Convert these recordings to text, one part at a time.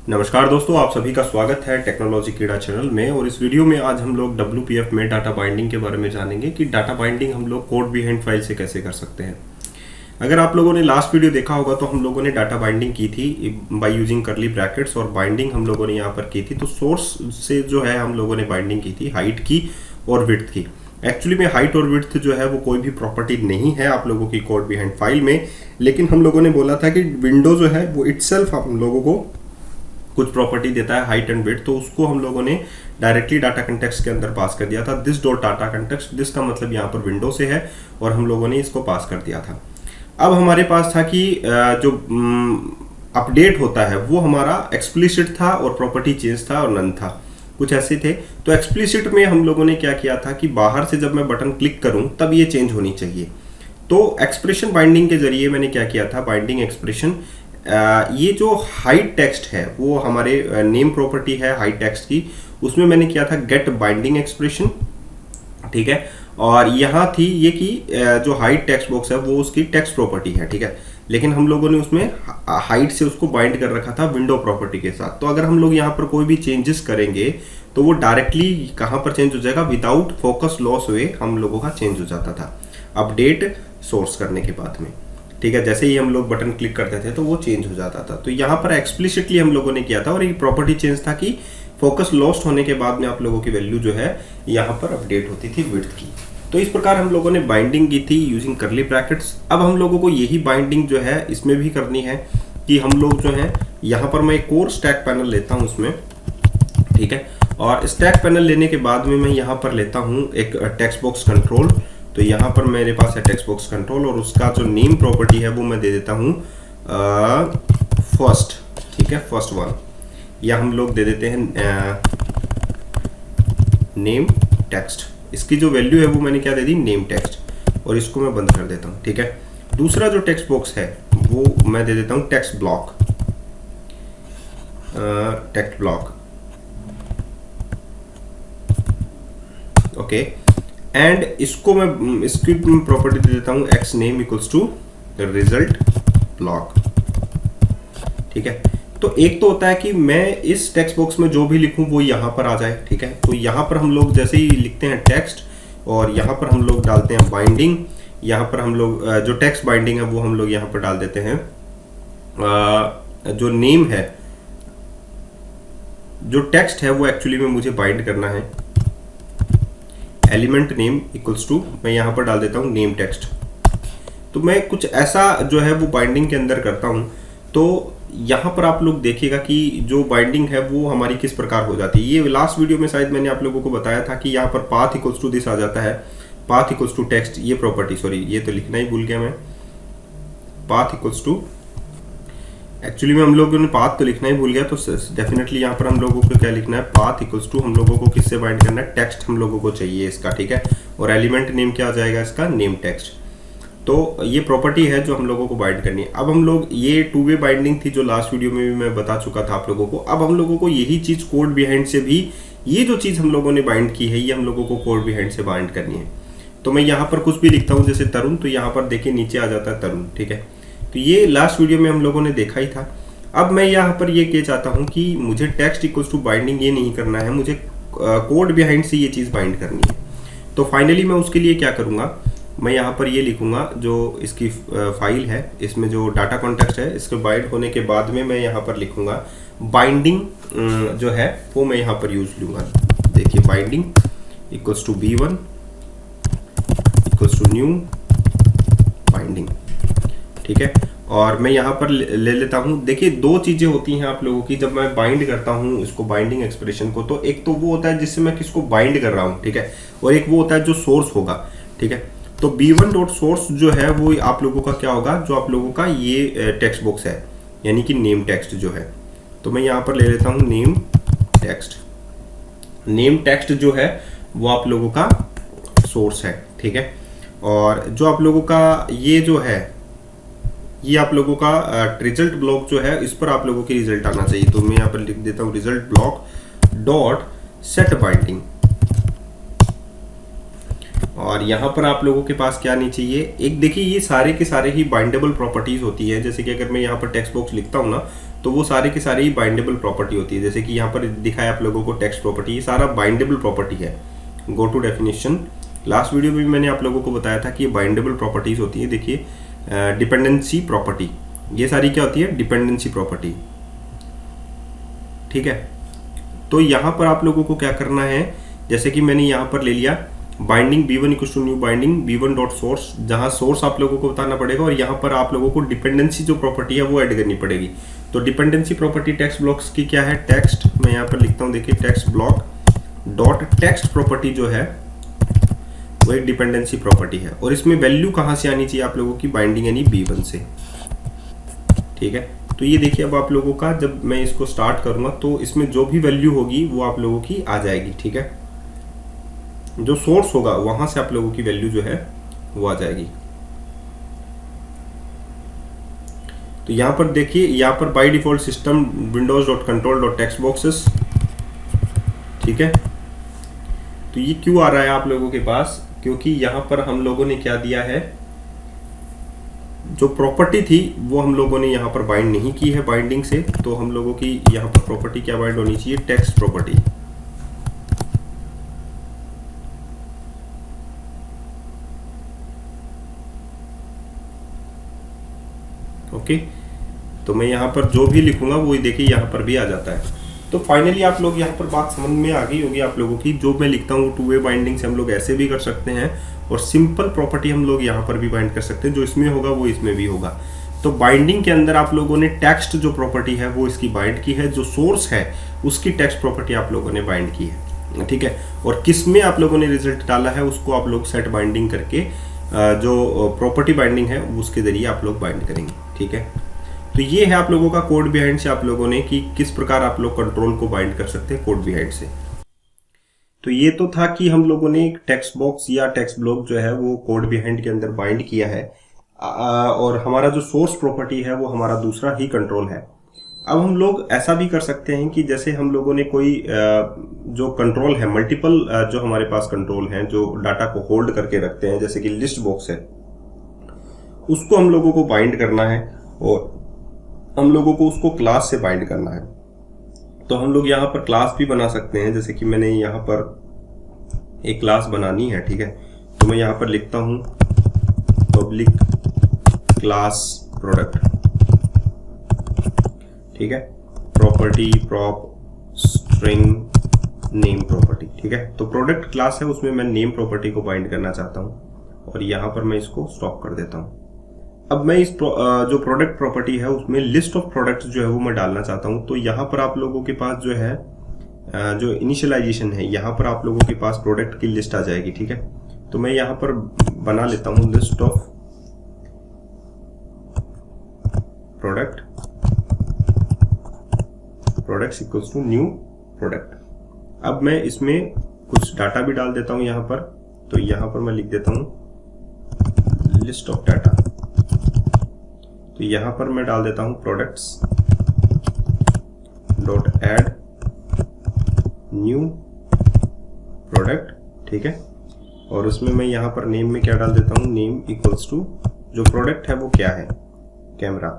नमस्कार दोस्तों, आप सभी का स्वागत है टेक्नोलॉजी कीड़ा चैनल में। और इस वीडियो में आज हम लोग WPF में डाटा बाइंडिंग के बारे में जानेंगे कि डाटा बाइंडिंग हम लोग कोड बिहाइंड फाइल से कैसे कर सकते हैं। अगर आप लोगों ने लास्ट वीडियो देखा होगा तो हम लोगों ने डाटा बाइंडिंग की थी बाय यूजिंग करली ब्रैकेट्स, और बाइंडिंग हम लोगों ने यहाँ पर की थी। तो सोर्स से जो है हम लोगों ने बाइंडिंग की थी हाइट की और विड्थ की। एक्चुअली में हाइट और विड्थ जो है वो कोई भी प्रॉपर्टी नहीं है आप लोगों की कोड बिहाइंड फाइल में, लेकिन हम लोगों ने बोला था कि विंडो जो है वो इटसेल्फ हम लोगों को कुछ प्रॉपर्टी देता है हाइट एंड विड्थ, तो उसको हम लोगों ने डायरेक्टली डाटा कंटेक्स्ट के अंदर पास कर दिया था। This dot data context, this का मतलब यहाँ पर विंडो से है और हम लोगों ने इसको पास कर दिया था। अब हमारे पास था कि जो अपडेट होता है वो हमारा एक्सप्लिसिट था और प्रॉपर्टी चेंज था और नन था, कुछ ऐसे थे। तो एक्सप्लिसिट में हम लोगों ने क्या किया था कि बाहर से जब मैं बटन क्लिक करूं तब ये चेंज होनी चाहिए। तो एक्सप्रेशन बाइंडिंग के जरिए मैंने क्या किया था, बाइंडिंग एक्सप्रेशन, ये जो हाइट टेक्स्ट है वो हमारे नेम प्रॉपर्टी है हाइट टेक्स्ट की, उसमें मैंने किया था गेट बाइंडिंग एक्सप्रेशन, ठीक है। और यहाँ थी ये कि जो हाइट टेक्स्ट बॉक्स है वो उसकी टेक्स्ट प्रॉपर्टी है, ठीक है। लेकिन हम लोगों ने उसमें हाइट से उसको बाइंड कर रखा था विंडो प्रॉपर्टी के साथ। तो अगर हम लोग यहाँ पर कोई भी चेंजेस करेंगे तो वो डायरेक्टली कहाँ पर चेंज हो जाएगा, विदाउट फोकस लॉस हुए हम लोगों का चेंज हो जाता था अपडेट सोर्स करने के बाद में, ठीक है। जैसे ही हम लोग बटन क्लिक करते थे तो वो चेंज हो जाता था। तो यहाँ पर एक्सप्लिसिटली हम लोगों ने किया था और एक प्रॉपर्टी चेंज था कि फोकस लॉस्ट होने के बाद में आप लोगों की वैल्यू जो है यहाँ पर अपडेट होती थी विड्थ की। तो इस प्रकार हम लोगों ने बाइंडिंग की थी यूजिंग करली ब्रैकेट्स। अब हम लोगों को यही बाइंडिंग जो है इसमें भी करनी है कि हम लोग जो है यहाँ पर मैं एक कोर स्टैक पैनल लेता हूँ उसमें, ठीक है। और स्टैक पैनल लेने के बाद में मैं यहाँ पर लेता हूँ एक टेक्स्ट बॉक्स कंट्रोल। तो यहाँ पर मेरे पास है टेक्स्ट बॉक्स कंट्रोल और उसका जो नेम प्रॉपर्टी है वो मैं दे देता हूँ फर्स्ट, ठीक है, फर्स्ट वन, या हम लोग दे देते हैं नेम टेक्स्ट। इसकी जो वैल्यू है वो मैंने क्या दे दी, नेम टेक्स्ट, और इसको मैं बंद कर देता हूँ, ठीक है। दूसरा जो टेक्स्ट बॉक्स है वो मैं दे देता हूँ text block, text block, okay. And इसको मैं इसकी प्रॉपर्टी दे देता हूं X name equals to result block, ठीक है। तो एक तो होता है कि मैं इस टेक्स्ट बॉक्स में जो भी लिखूं वो यहां पर आ जाए, ठीक है। तो यहां पर हम लोग जैसे ही लिखते हैं टेक्स्ट और यहां पर हम लोग डालते हैं बाइंडिंग, यहां पर हम लोग जो टेक्स्ट बाइंडिंग है वो हम लोग यहां पर डाल देते हैं जो नेम है, जो टेक्स्ट है वो एक्चुअली में मुझे बाइंड करना है एलिमेंट नेम इक्वल्स टू, मैं यहाँ पर डाल देता हूँ नेम टेक्स्ट। तो मैं कुछ ऐसा जो है वो बाइंडिंग के अंदर करता हूँ। तो यहाँ पर आप लोग देखिएगा कि जो बाइंडिंग है वो हमारी किस प्रकार हो जाती है। ये लास्ट वीडियो में शायद मैंने आप लोगों को बताया था कि यहाँ पर पाथ इक्वल्स टू दिस आ जाता है, पाथ इक्वल्स टू टेक्स्ट, ये प्रॉपर्टी, सॉरी ये तो लिखना ही भूल गया मैं, पाथ इक्वल्स टू, एक्चुअली में हम लोगों ने पाथ तो लिखना ही भूल गया। तो डेफिनेटली यहाँ पर हम लोगों को क्या लिखना है, पाथ इक्वल्स टू, हम लोगों को किससे बाइंड करना है, टेक्स्ट हम लोगों को चाहिए इसका, ठीक है। और एलिमेंट नेम क्या आ जाएगा इसका, नेम टेक्स्ट। तो ये प्रॉपर्टी है जो हम लोगों को बाइंड करनी है। अब हम लोग ये टू वे बाइंडिंग थी जो लास्ट वीडियो में भी मैं बता चुका था आप लोगों को। अब हम लोगों को यही चीज कोड बिहाइंड से भी, ये जो चीज हम लोगों ने बाइंड की है ये हम लोगों को कोड बिहाइंड से बाइंड करनी है। तो मैं यहाँ पर कुछ भी लिखता हूँ जैसे तरुण, तो यहाँ पर देखिए नीचे आ जाता है तरुण, ठीक है। तो ये लास्ट वीडियो में हम लोगों ने देखा ही था। अब मैं यहाँ पर ये कह चाहता हूँ कि मुझे टेक्स्ट इक्वल्स टू बाइंडिंग ये नहीं करना है, मुझे कोड बिहाइंड से ये चीज़ बाइंड करनी है। तो फाइनली मैं उसके लिए क्या करूँगा, मैं यहाँ पर ये लिखूँगा जो इसकी फाइल है, इसमें जो डाटा कॉन्टेक्स्ट है इसके बाइंड होने के बाद में मैं यहाँ पर लिखूँगा बाइंडिंग जो है वो मैं यहाँ पर यूज लूँगा। देखिए binding equals to B1 equals to new binding, ठीक है। और मैं यहाँ पर ले लेता हूँ, देखिए दो चीजें होती हैं आप लोगों की जब मैं बाइंड करता हूँ इसको, बाइंडिंग एक्सप्रेशन को। तो एक तो वो होता है जिससे मैं किसको बाइंड कर रहा हूँ, ठीक है, और एक वो होता है जो सोर्स होगा, ठीक है। तो B1 डॉट सोर्स जो है वो आप लोगों का क्या होगा, जो आप लोगों का ये टेक्स्ट बॉक्स है यानी कि नेम टेक्स्ट जो है। तो मैं यहाँ पर ले लेता हूँ नेम टेक्स्ट, नेम टेक्स्ट जो है वो आप लोगों का सोर्स है, ठीक है। और जो आप लोगों का ये जो है ये आप लोगों का रिजल्ट ब्लॉक जो है इस पर आप लोगों की रिजल्ट आना चाहिए। तो मैं यहाँ पर लिख देता हूँ result block dot set binding, और यहाँ पर आप लोगों के पास क्या नहीं चाहिए, एक देखिए ये सारे के सारे ही बाइंडेबल प्रॉपर्टीज होती है। जैसे कि अगर मैं यहाँ पर टेक्स्ट बॉक्स लिखता हूँ ना तो वो सारे की सारी बाइंडेबल प्रॉपर्टी होती है। जैसे कि यहाँ पर दिखा है आप लोगों को टेक्स्ट प्रॉपर्टी, ये सारा बाइंडेबल प्रॉपर्टी है। Go to definition, last video में भी मैंने आप लोगों को बताया था कि ये बाइंडेबल प्रॉपर्टीज होती है। देखिए डिपेंडेंसी प्रॉपर्टी, ये सारी क्या होती है, डिपेंडेंसी प्रॉपर्टी, ठीक है। तो यहाँ पर आप लोगों को क्या करना है, जैसे कि मैंने यहाँ पर ले लिया binding B1 equal to new binding B1 dot source, जहाँ सोर्स आप लोगों को बताना पड़ेगा और यहाँ पर आप लोगों को डिपेंडेंसी जो प्रॉपर्टी है वो ऐड करनी पड़ेगी। तो डिपेंडेंसी प्रॉपर्टी टेक्स्ट ब्लॉक्स की क्या है, टेक्स्ट, मैं यहाँ पर लिखता हूँ, देखिए text block dot text property जो है वो एक डिपेंडेंसी प्रॉपर्टी है। और इसमें वैल्यू कहाँ से आनी चाहिए आप लोगों की, बाइंडिंग यानी B1 से, ठीक है। तो ये देखिए अब आप लोगों का, जब मैं इसको स्टार्ट करूंगा तो इसमें जो भी वैल्यू होगी वो आप लोगों की आ जाएगी, ठीक है। जो सोर्स होगा वहां से आप लोगों की वैल्यू जो है वो आ जाएगी। तो यहां पर देखिए, यहां पर by default system Windows dot control dot text boxes, ठीक है। तो ये क्यों आ रहा है आप लोगों के पास, क्योंकि यहां पर हम लोगों ने क्या दिया है, जो प्रॉपर्टी थी वो हम लोगों ने यहाँ पर बाइंड नहीं की है बाइंडिंग से। तो हम लोगों की यहाँ पर प्रॉपर्टी क्या बाइंड होनी चाहिए, टेक्स्ट प्रॉपर्टी, ओके। तो मैं यहाँ पर जो भी लिखूंगा वो देखिए यहाँ पर भी आ जाता है। तो फाइनली आप लोग यहाँ पर बात समझ में आ गई होगी आप लोगों की, जो मैं लिखता हूँ टू वे बाइंडिंग से हम लोग ऐसे भी कर सकते हैं और सिंपल प्रॉपर्टी हम लोग यहाँ पर भी बाइंड कर सकते हैं। जो इसमें होगा वो इसमें भी होगा। तो बाइंडिंग के अंदर आप लोगों ने टेक्स्ट जो प्रॉपर्टी है वो इसकी बाइंड की है, जो सोर्स है उसकी टेक्स्ट प्रॉपर्टी आप लोगों ने बाइंड की है, ठीक है। और किस में आप लोगों ने रिजल्ट डाला है उसको आप लोग सेट बाइंडिंग करके जो प्रॉपर्टी बाइंडिंग है उसके जरिए आप लोग बाइंड करेंगे, ठीक है। तो ये है आप लोगों का कोड बिहाइंड से आप लोगों ने कि किस प्रकार आप लोग कंट्रोल को बाइंड कर सकते हैं कोड बिहाइंड से। तो ये तो था कि हम लोगों ने एक टेक्स्ट बॉक्स या टेक्स्ट ब्लॉक जो है वो कोड बिहाइंड के अंदर बाइंड किया है और हमारा जो सोर्स प्रॉपर्टी है वो हमारा दूसरा ही कंट्रोल है। अब हम लोग ऐसा भी कर सकते हैं कि जैसे हम लोगों ने कोई जो कंट्रोल है, मल्टीपल जो हमारे पास कंट्रोल हैं जो डाटा को होल्ड करके रखते हैं, जैसे कि लिस्ट बॉक्स है, उसको हम लोगों को बाइंड करना है और हम लोगों को उसको क्लास से बाइंड करना है। तो हम लोग यहाँ पर क्लास भी बना सकते हैं, जैसे कि मैंने यहाँ पर एक क्लास बनानी है, ठीक है। तो मैं यहाँ पर लिखता हूँ पब्लिक क्लास प्रोडक्ट, ठीक है, property prop string name property, ठीक है। तो प्रोडक्ट क्लास है, उसमें मैं नेम प्रॉपर्टी को बाइंड करना चाहता हूँ और यहाँ पर मैं इसको स्टॉप कर देता हूँ। अब मैं इस जो प्रोडक्ट प्रॉपर्टी है उसमें लिस्ट ऑफ प्रोडक्ट्स जो है वो मैं डालना चाहता हूँ। तो यहाँ पर आप लोगों के पास जो है जो इनिशियलाइजेशन है, यहाँ पर आप लोगों के पास प्रोडक्ट की लिस्ट आ जाएगी, ठीक है। तो मैं यहाँ पर बना लेता हूँ list of products equals to new product. अब मैं इसमें कुछ डाटा भी डाल देता हूँ यहाँ पर। तो यहाँ पर मैं लिख देता हूँ लिस्ट ऑफ डाटा। तो यहाँ पर मैं डाल देता हूँ products dot add new product, ठीक है। और उसमें मैं यहाँ पर नेम में क्या डाल देता हूँ, नेम इक्वल्स टू जो प्रोडक्ट है वो क्या है, कैमरा,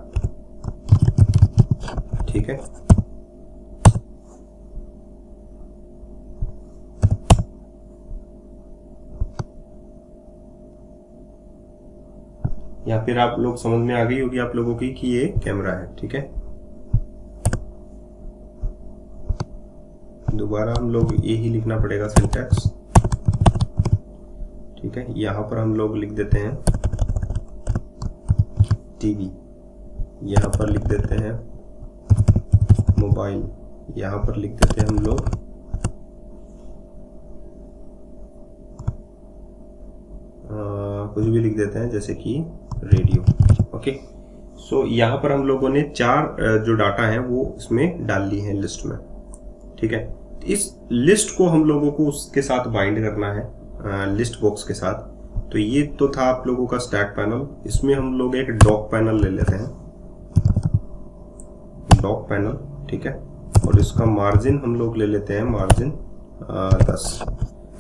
ठीक है। या फिर आप लोग समझ में आ गई होगी आप लोगों की कि ये कैमरा है, ठीक है। दोबारा हम लोग यही लिखना पड़ेगा सिंटैक्स, ठीक है। यहाँ पर हम लोग लिख देते हैं टीवी, यहाँ पर लिख देते हैं मोबाइल, यहाँ पर लिख देते हैं हम लोग कुछ भी लिख देते हैं जैसे कि रेडियो, ओके। सो यहाँ पर हम लोगों ने 4 जो डाटा है वो इसमें डाल ली है लिस्ट में, ठीक है। इस लिस्ट को हम लोगों को उसके साथ बाइंड करना है लिस्ट बॉक्स के साथ। तो ये तो था आप लोगों का स्टैक पैनल। इसमें हम लोग एक डॉक पैनल ले लेते हैं, डॉक पैनल, ठीक है। और इसका मार्जिन हम लोग ले लेते हैं मार्जिन 10।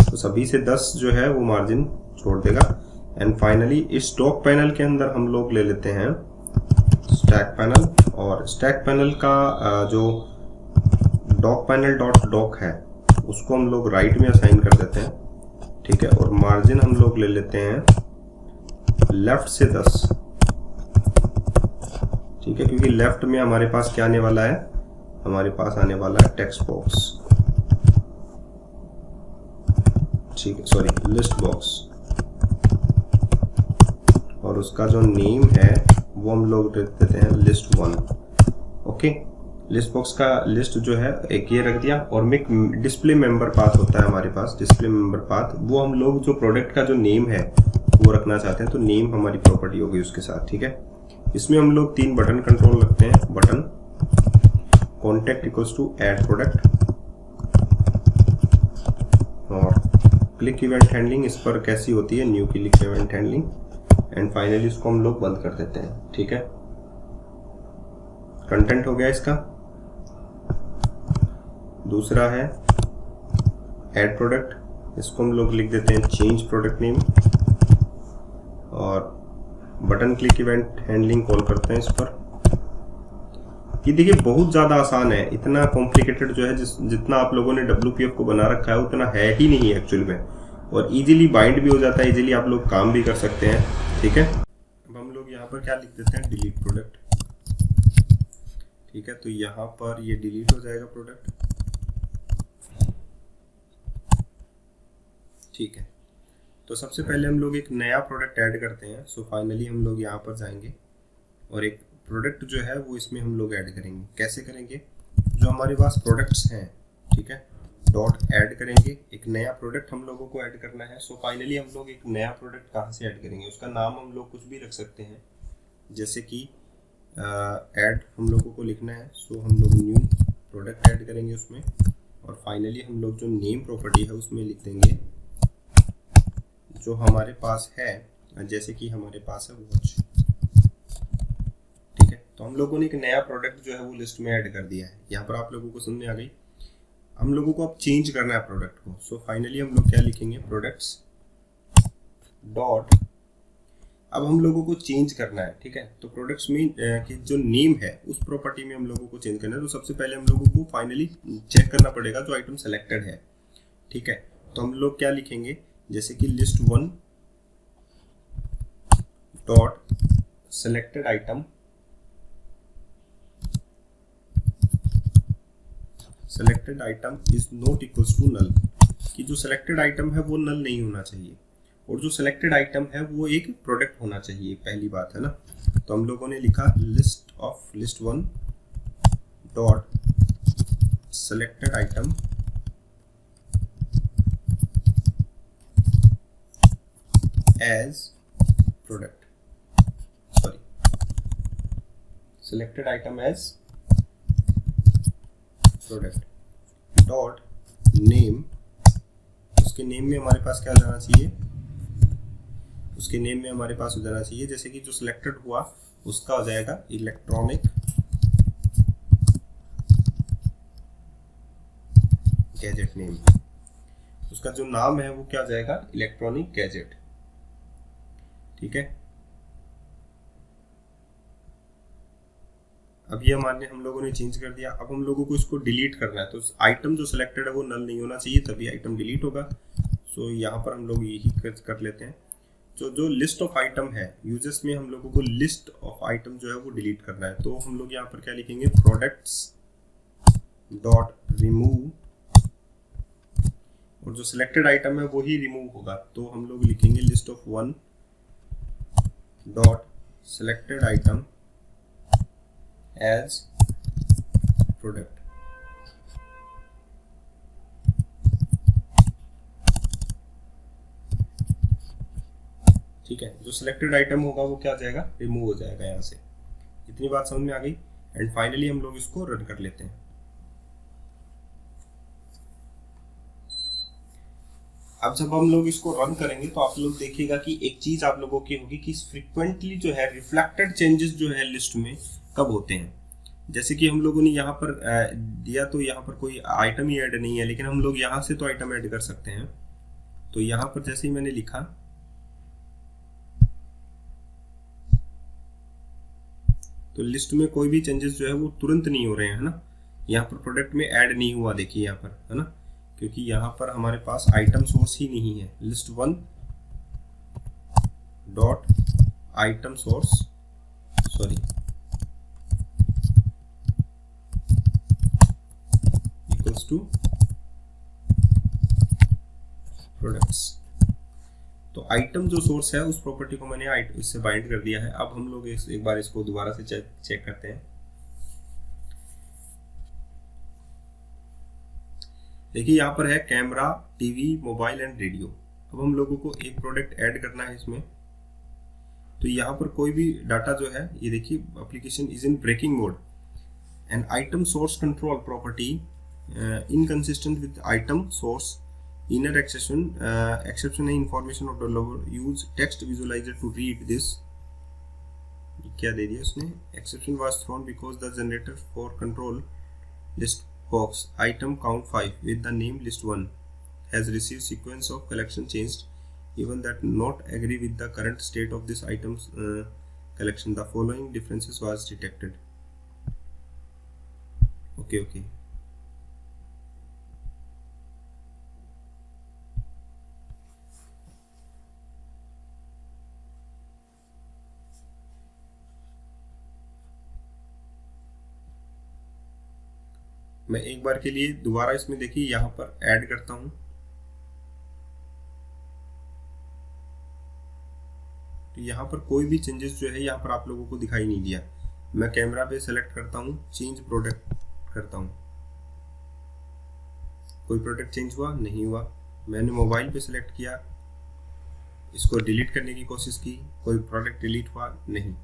तो सभी से 10 जो है वो मार्जिन छोड़ देगा। एंड फाइनली इस डॉक पैनल के अंदर हम लोग ले लेते हैं स्टैक पैनल और स्टैक पैनल का जो डॉक पैनल डॉट डॉक है उसको हम लोग राइट में असाइन कर देते हैं, ठीक है। और मार्जिन हम लोग ले लेते हैं लेफ्ट से 10, ठीक है, क्योंकि लेफ्ट में हमारे पास क्या आने वाला है, हमारे पास आने वाला है टेक्स्ट बॉक्स, ठीक है, सॉरी लिस्ट बॉक्स। और उसका जो नेम है वो हम लोग रख देते हैं लिस्ट 1, ओके। लिस्ट बॉक्स का लिस्ट जो है एक ये रख दिया। और एक डिस्प्ले मेंबर पाथ होता है हमारे पास, डिस्प्ले मेंबर पाथ, वो हम लोग जो प्रोडक्ट का जो नेम है वो रखना चाहते हैं, तो नेम हमारी प्रॉपर्टी होगी उसके साथ, ठीक है। इसमें हम लोग 3 बटन कंट्रोल रखते हैं। Button content equals to add product, और क्लिक इवेंट हैंडलिंग इस पर कैसी होती है, new click event handling, and finally इसको हम लोग बंद कर देते हैं, ठीक है। कंटेंट हो गया इसका। दूसरा है ऐड प्रोडक्ट, इसको हम लोग लिख देते हैं चेंज प्रोडक्ट नेम, और button click event handling call करते हैं इस पर। ये देखिए बहुत ज़्यादा आसान है, इतना कॉम्प्लिकेटेड जो है जितना आप लोगों ने WPF को बना रखा है उतना है ही नहीं एक्चुअल में, और इजीली बाइंड भी हो जाता है, इजीली आप लोग काम भी कर सकते हैं, ठीक है। अब हम लोग यहाँ पर क्या लिख देते हैं, डिलीट प्रोडक्ट, ठीक है। तो यहाँ पर ये डिलीट हो जाएगा प्रोडक्ट, ठीक है। तो सबसे पहले हम लोग एक नया प्रोडक्ट ऐड करते हैं। सो फाइनली हम लोग यहाँ पर जाएंगे और एक प्रोडक्ट जो है वो इसमें हम लोग ऐड करेंगे। कैसे करेंगे, जो हमारे पास प्रोडक्ट्स हैं, ठीक है, डॉट ऐड करेंगे, एक नया प्रोडक्ट हम लोगों को ऐड करना है। सो फाइनली हम लोग एक नया प्रोडक्ट कहाँ से ऐड करेंगे, उसका नाम हम लोग कुछ भी रख सकते हैं, जैसे कि ऐड हम लोगों को लिखना है। सो हम लोग न्यू प्रोडक्ट ऐड करेंगे उसमें, और फाइनली हम लोग जो नेम प्रॉपर्टी है उसमें लिख देंगे जो हमारे पास है, जैसे कि हमारे पास है वॉच, ठीक है। तो हम लोगों ने एक नया प्रोडक्ट जो है वो लिस्ट में ऐड कर दिया है। यहाँ पर आप लोगों को समझ में आ गई। हम लोगों को अब चेंज करना है प्रोडक्ट को। सो फाइनली हम लोग क्या लिखेंगे, प्रोडक्ट्स डॉट, अब हम लोगों को चेंज करना है, ठीक है। तो प्रोडक्ट्स में कि जो नेम है उस प्रॉपर्टी में हम लोगों को चेंज करना है। तो सबसे पहले हम लोगों को फाइनली चेक करना पड़ेगा जो आइटम सेलेक्टेड है, ठीक है। तो हम लोग क्या लिखेंगे, जैसे कि list 1 dot selected item, selected item is not equals to null, कि जो सेलेक्टेड आइटम है वो नल नहीं होना चाहिए, और जो सेलेक्टेड आइटम है वो एक प्रोडक्ट होना चाहिए, पहली बात है ना। तो हम लोगों ने लिखा list of list 1 dot selected item as product, sorry selected item as product dot name, उसके नेम में हमारे पास क्या जाना चाहिए, उसके नेम में हमारे पास हो जाना चाहिए, जैसे कि जो सिलेक्टेड हुआ उसका हो जाएगा इलेक्ट्रॉनिक गैजेट नेम, उसका जो नाम है वो क्या जाएगा, इलेक्ट्रॉनिक गैजेट, ठीक है। अब ये हमारे हम लोगों ने चेंज कर दिया। अब हम लोगों को इसको डिलीट करना है, तो आइटम जो सिलेक्टेड है वो नल नहीं होना चाहिए, तभी आइटम डिलीट होगा। सो यहाँ पर हम लोग यही कर लेते हैं। जो लिस्ट ऑफ आइटम है, यूजर्स में हम लोगों को लिस्ट ऑफ आइटम जो है वो डिलीट करना है। तो हम लोग यहाँ पर क्या लिखेंगे, प्रोडक्ट्स डॉट रिमूव, और जो सिलेक्टेड आइटम है वो ही रिमूव होगा। तो हम लोग लिखेंगे list of 1 dot selected item as product, ठीक है। जो सिलेक्टेड आइटम होगा वो क्या हो जाएगा, रिमूव हो जाएगा यहाँ से। इतनी बात समझ में आ गई। एंड फाइनली हम लोग इसको रन कर लेते हैं। अब जब हम लोग इसको रन करेंगे तो आप लोग देखिएगा कि एक चीज आप लोगों की होगी कि फ्रीक्वेंटली जो है रिफ्लेक्टेड चेंजेस जो है लिस्ट में कब होते हैं। जैसे कि हम लोगों ने यहाँ पर दिया, तो यहाँ पर कोई आइटम ही ऐड नहीं है, लेकिन हम लोग यहाँ से तो आइटम ऐड कर सकते हैं। तो यहाँ पर जैसे ही मैंने लिखा, तो लिस्ट में कोई भी चेंजेस जो है वो तुरंत नहीं हो रहे हैं, है ना। यहाँ पर प्रोडक्ट में ऐड नहीं हुआ, देखिए यहाँ पर, है ना, क्योंकि यहाँ पर हमारे पास आइटम सोर्स ही नहीं है। List one dot item source, sorry, equals to products. तो आइटम जो सोर्स है उस प्रॉपर्टी को मैंने इससे बाइंड कर दिया है। अब हम लोग एक बार इसको दोबारा से चेक करते हैं। देखिए यहाँ पर है camera, TV, mobile and radio. अब हम लोगों को एक प्रोडक्ट ऐड करना है इसमें। तो यहाँ पर कोई भी डाटा जो है, ये देखिए application is in breaking mode and item source control property inconsistent with item source inner exception है information of developer use text visualizer to read this। क्या दे दिया उसने, exception was thrown because the generator for control list box item count 5 with the name list 1 has received sequence of collection changed even that not agree with the current state of this items collection, the following differences was detected। okay मैं एक बार के लिए दोबारा इसमें देखिए यहाँ पर add करता हूं। तो यहाँ पर कोई भी चेंजेस जो है यहाँ पर आप लोगों को दिखाई नहीं दिया। मैं कैमरा पे सेलेक्ट करता हूँ, चेंज प्रोडक्ट करता हूँ, कोई प्रोडक्ट चेंज हुआ नहीं हुआ। मैंने मोबाइल पे सेलेक्ट किया, इसको डिलीट करने की कोशिश की, कोई प्रोडक्ट डिलीट हुआ नहीं।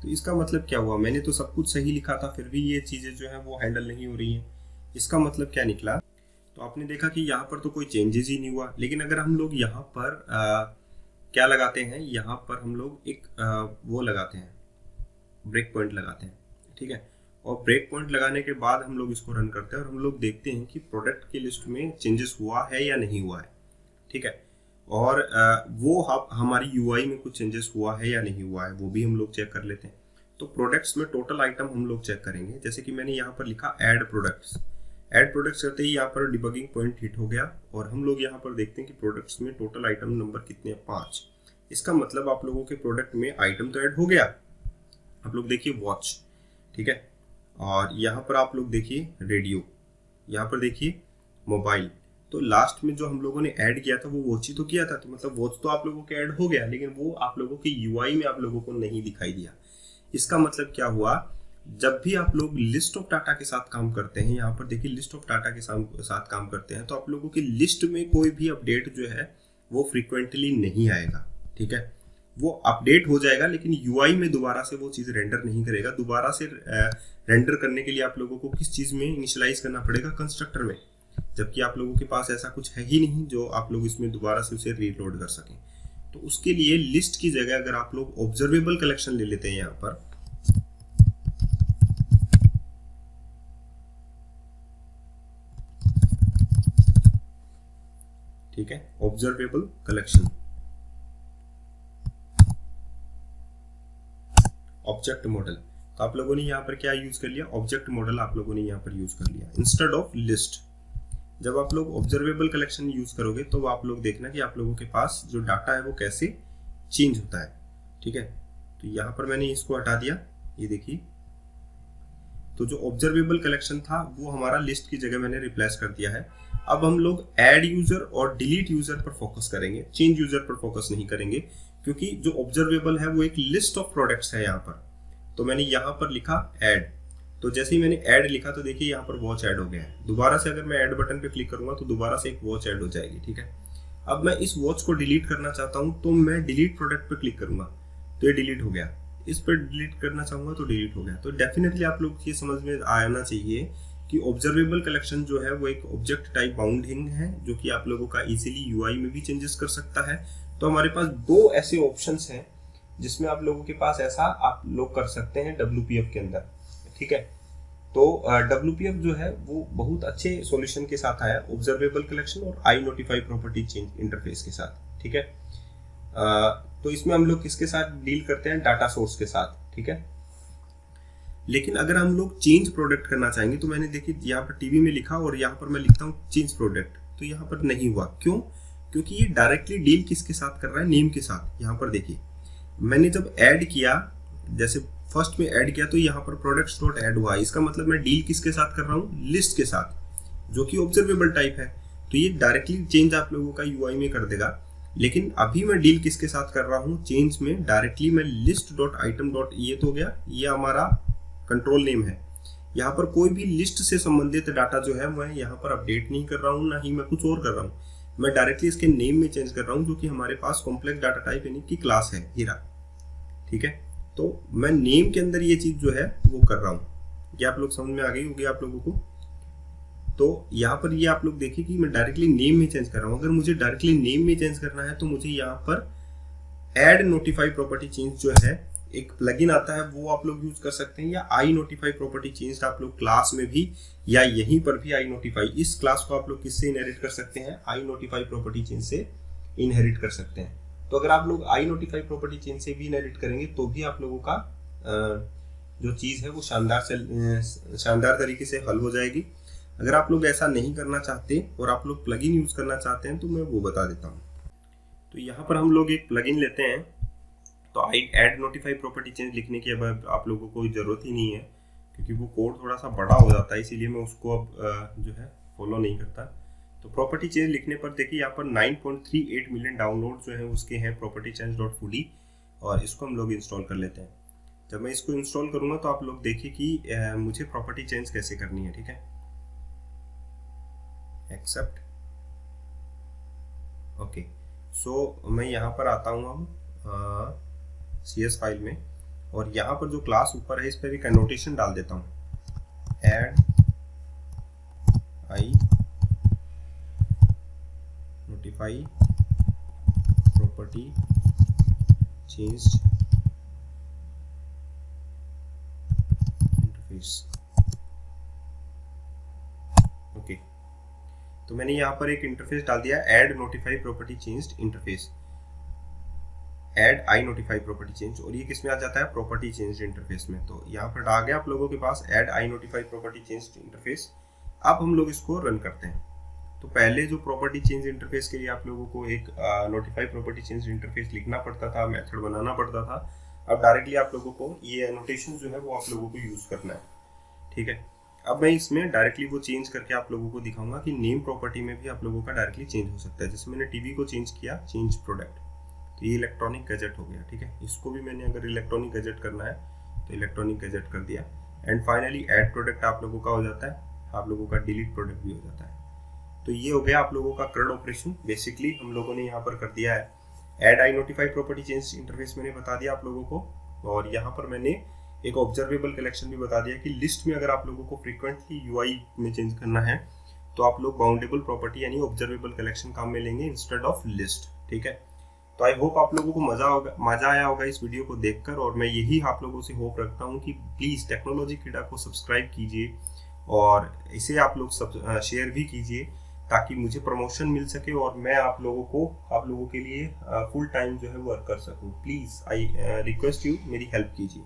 तो इसका मतलब क्या हुआ, मैंने तो सब कुछ सही लिखा था, फिर भी ये चीजें जो है वो हैंडल नहीं हो रही हैं। इसका मतलब क्या निकला, तो आपने देखा कि यहाँ पर तो कोई चेंजेस ही नहीं हुआ। लेकिन अगर हम लोग यहाँ पर क्या लगाते हैं, यहाँ पर हम लोग एक वो लगाते हैं, ब्रेक पॉइंट लगाते हैं, ठीक है। और ब्रेक पॉइंट लगाने के बाद हम लोग इसको रन करते हैं और हम लोग देखते हैं कि प्रोडक्ट की लिस्ट में चेंजेस हुआ है या नहीं हुआ है, ठीक है। और वो हमारी यूआई में कुछ चेंजेस हुआ है या नहीं हुआ है वो भी हम लोग चेक कर लेते हैं। तो प्रोडक्ट्स में टोटल आइटम हम लोग चेक करेंगे। जैसे कि मैंने यहाँ पर लिखा ऐड प्रोडक्ट्स, ऐड प्रोडक्ट्स करते ही यहाँ पर डिबगिंग पॉइंट हिट हो गया और हम लोग यहाँ पर देखते हैं कि प्रोडक्ट्स में टोटल आइटम नंबर कितने हैं, 5। इसका मतलब आप लोगों के प्रोडक्ट में आइटम तो ऐड हो गया। आप लोग देखिए वॉच, ठीक है, और यहाँ पर आप लोग देखिए रेडियो, यहाँ पर देखिए मोबाइल। तो लास्ट में जो हम लोगों ने ऐड किया था वो वॉच ही तो किया था, तो मतलब वॉच तो आप लोगों के ऐड हो गया, लेकिन वो आप लोगों की यूआई में आप लोगों को नहीं दिखाई दिया। इसका मतलब क्या हुआ, जब भी आप लोग लिस्ट ऑफ डाटा के साथ काम करते हैं, यहाँ पर देखिए लिस्ट ऑफ डाटा के साथ काम करते हैं, तो आप लोगों की लिस्ट में कोई भी अपडेट जो है वो फ्रीक्वेंटली नहीं आएगा, ठीक है। वो अपडेट हो जाएगा लेकिन यूआई में दोबारा से वो चीज़ रेंडर नहीं करेगा। दोबारा से रेंडर करने के लिए आप लोगों को किस चीज़ में इनिशियलाइज करना पड़ेगा, कंस्ट्रक्टर में, जबकि आप लोगों के पास ऐसा कुछ है ही नहीं जो आप लोग इसमें दोबारा से उसे रीलोड कर सकें। तो उसके लिए लिस्ट की जगह अगर आप लोग ऑब्जर्वेबल कलेक्शन ले लेते हैं यहाँ पर, ठीक है, ऑब्जर्वेबल कलेक्शन, ऑब्जेक्ट मॉडल। तो आप लोगों ने यहाँ पर क्या यूज कर लिया, ऑब्जेक्ट मॉडल आप लोगों ने यहाँ पर यूज कर लिया इंस्टेड ऑफ लिस्ट। जब आप लोग ऑब्जर्वेबल कलेक्शन यूज करोगे तो आप लोग देखना कि आप लोगों के पास जो डाटा है वो कैसे चेंज होता है, ठीक है। तो यहाँ पर मैंने इसको हटा दिया, ये देखिए। तो जो ऑब्जर्वेबल कलेक्शन था वो हमारा लिस्ट की जगह मैंने रिप्लेस कर दिया है। अब हम लोग ऐड यूजर और डिलीट यूजर पर फोकस करेंगे, चेंज यूजर पर फोकस नहीं करेंगे, क्योंकि जो ऑब्जर्वेबल है वो एक लिस्ट ऑफ प्रोडक्ट्स है यहाँ पर। तो मैंने यहाँ पर लिखा ऐड, तो जैसे ही मैंने ऐड लिखा तो देखिए यहाँ पर वॉच ऐड हो गया है। दोबारा से अगर मैं ऐड बटन पे क्लिक करूंगा तो दोबारा से एक वॉच ऐड हो जाएगी, ठीक है। अब मैं इस वॉच को डिलीट करना चाहता हूँ तो मैं डिलीट प्रोडक्ट पे क्लिक करूंगा तो ये डिलीट हो गया, इस पर डिलीट करना चाहूंगा तो डिलीट हो गया। तो डेफिनेटली आप लोग ये समझ में आना चाहिए कि ऑब्जर्वेबल कलेक्शन जो है वो एक ऑब्जेक्ट टाइप बाउंडिंग है जो कि आप लोगों का इजीली यूआई में भी चेंजेस कर सकता है। तो हमारे पास दो ऐसे ऑप्शंस हैं जिसमें आप लोगों के पास ऐसा आप लोग कर सकते हैं WPF के अंदर, ठीक है। तो WPF जो है वो बहुत अच्छे सॉल्यूशन के साथ आया, ऑब्जर्वेबल कलेक्शन और आई नोटिफाई प्रॉपर्टी चेंज इंटरफेस के साथ, ठीक है। तो इसमें हम लोग किसके साथ डील करते हैं, डाटा सोर्स के साथ, ठीक है। लेकिन अगर हम लोग चेंज प्रोडक्ट करना चाहेंगे तो मैंने देखिए यहाँ पर टीवी में लिखा और यहाँ पर मैं लिखता हूँ चेंज प्रोडक्ट, तो यहाँ पर नहीं हुआ। क्यों? क्योंकि ये डायरेक्टली डील किसके साथ कर रहा है? नेम के साथ। यहाँ पर देखिए मैंने जब ऐड किया, जैसे फर्स्ट में ऐड किया तो यहाँ पर प्रोडक्ट्स डॉट ऐड हुआ, इसका मतलब मैं डील किसके साथ कर रहा हूँ? लिस्ट के साथ, जो कि ऑब्जर्वेबल टाइप है। तो ये डायरेक्टली चेंज आप लोगों का यूआई में कर देगा। लेकिन अभी मैं डील किसके साथ कर रहा हूँ? चेंज में डायरेक्टली मैं लिस्ट डॉट आइटम डॉट ये तो हो गया, ये हमारा कंट्रोल नेम है। यहाँ पर कोई भी लिस्ट से संबंधित डाटा जो है मैं यहाँ पर अपडेट नहीं कर रहा हूँ, ना ही मैं कुछ और कर रहा हूँ। मैं डायरेक्टली इसके नेम में चेंज कर रहा हूँ, जो कि हमारे पास कॉम्प्लेक्स डाटा टाइप यानी कि क्लास है हीरा। ठीक है, तो मैं नेम के अंदर ये चीज जो है वो कर रहा हूँ। ये आप लोग समझ में आ गई होगी आप लोगों को। तो यहाँ पर ये आप लोग देखिए कि मैं डायरेक्टली नेम में चेंज कर रहा हूँ। अगर मुझे डायरेक्टली नेम में चेंज करना है तो मुझे यहाँ पर ऐड नोटिफाई प्रॉपर्टी चेंज जो है एक प्लगइन आता है, वो आप लोग यूज कर सकते हैं, या आई नोटिफाई प्रॉपर्टी चेंज आप लोग क्लास में भी या यहीं पर भी आई नोटिफाई, इस क्लास को आप लोग किससे इनहेरिट कर सकते हैं? आई नोटिफाई प्रॉपर्टी चेंज से इनहेरिट कर सकते हैं। तो अगर आप लोग आई नोटिफाई प्रॉपर्टी चेंज से भी इनहेरिट करेंगे तो भी आप लोगों का जो चीज है वो शानदार तरीके से हल हो जाएगी। अगर आप लोग ऐसा नहीं करना चाहते और आप लोग प्लगइन यूज करना चाहते हैं तो मैं वो बता देता हूँ। तो यहाँ पर हम लोग एक प्लगइन लेते हैं, तो I add notify property change लिखने की अब आप लोगों को कोई ज़रूरत ही नहीं है, क्योंकि वो कोड थोड़ा सा बड़ा हो जाता है, इसीलिए मैं उसको अब जो है फॉलो नहीं करता। तो प्रॉपर्टी चेंज लिखने पर देखिए यहाँ पर 9.38 मिलियन डाउनलोड जो है उसके हैं प्रॉपर्टी चेंज डॉट फूडी, और इसको हम लोग इंस्टॉल कर लेते हैं। जब मैं इसको इंस्टॉल करूँगा तो आप लोग देखिए कि मुझे प्रॉपर्टी चेंज कैसे करनी है। ठीक है, एक्सेप्ट, ओके। सो मैं यहाँ पर आता हूँ अब CS फाइल में, और यहाँ पर जो क्लास ऊपर है इस पर एक एनोटेशन डाल देता हूँ, add I notify property change interface. Okay, तो मैंने यहाँ पर एक इंटरफेस डाल दिया, add notify property change interface, add I notify property change, और ये किस में आ जाता है? प्रॉपर्टी चेंज इंटरफेस में। तो यहाँ पर आ गया आप लोगों के पास add I notify property change interface. अब हम लोग इसको रन करते हैं। तो पहले जो प्रॉपर्टी चेंज इंटरफेस के लिए आप लोगों को एक नोटिफाई प्रॉपर्टी चेंज इंटरफेस लिखना पड़ता था, मेथड बनाना पड़ता था। अब डायरेक्टली आप लोगों को ये एनोटेशन जो है वो आप लोगों को यूज करना है। ठीक है, अब मैं इसमें डायरेक्टली वो चेंज करके आप लोगों को दिखाऊंगा कि नेम प्रॉपर्टी में भी आप लोगों का डायरेक्टली चेंज हो सकता है। जैसे मैंने टीवी को चेंज किया, चेंज प्रोडक्ट, तो ये इलेक्ट्रॉनिक गैजेट हो गया। ठीक है, इसको भी मैंने अगर इलेक्ट्रॉनिक गैजेट करना है तो इलेक्ट्रॉनिक गैजेट कर दिया। एंड फाइनली ऐड प्रोडक्ट आप लोगों का हो जाता है, आप लोगों का डिलीट प्रोडक्ट भी हो जाता है। तो ये हो गया आप लोगों का CRUD ऑपरेशन। बेसिकली हम लोगों ने यहाँ पर कर दिया है add I notify property change interface, मैंने बता दिया आप लोगों को। और यहाँ पर मैंने एक ऑब्जर्वेबल कलेक्शन भी बता दिया कि लिस्ट में अगर आप लोगों को फ्रीक्वेंटली UI में चेंज करना है तो आप लोग बाउंडेबल प्रॉपर्टी यानी ऑब्जर्वेबल कलेक्शन काम में लेंगे इंस्टेड ऑफ लिस्ट। ठीक है, तो आई होप आप लोगों को मजा आया होगा इस वीडियो को देखकर, और मैं यही आप लोगों से होप रखता हूँ कि प्लीज़ टेक्नोलॉजी क्रीड़ा को सब्सक्राइब कीजिए और इसे आप लोग शेयर भी कीजिए, ताकि मुझे प्रमोशन मिल सके और मैं आप लोगों के लिए फुल टाइम जो है वर्क कर सकूँ। प्लीज़ आई रिक्वेस्ट यू, मेरी हेल्प कीजिए।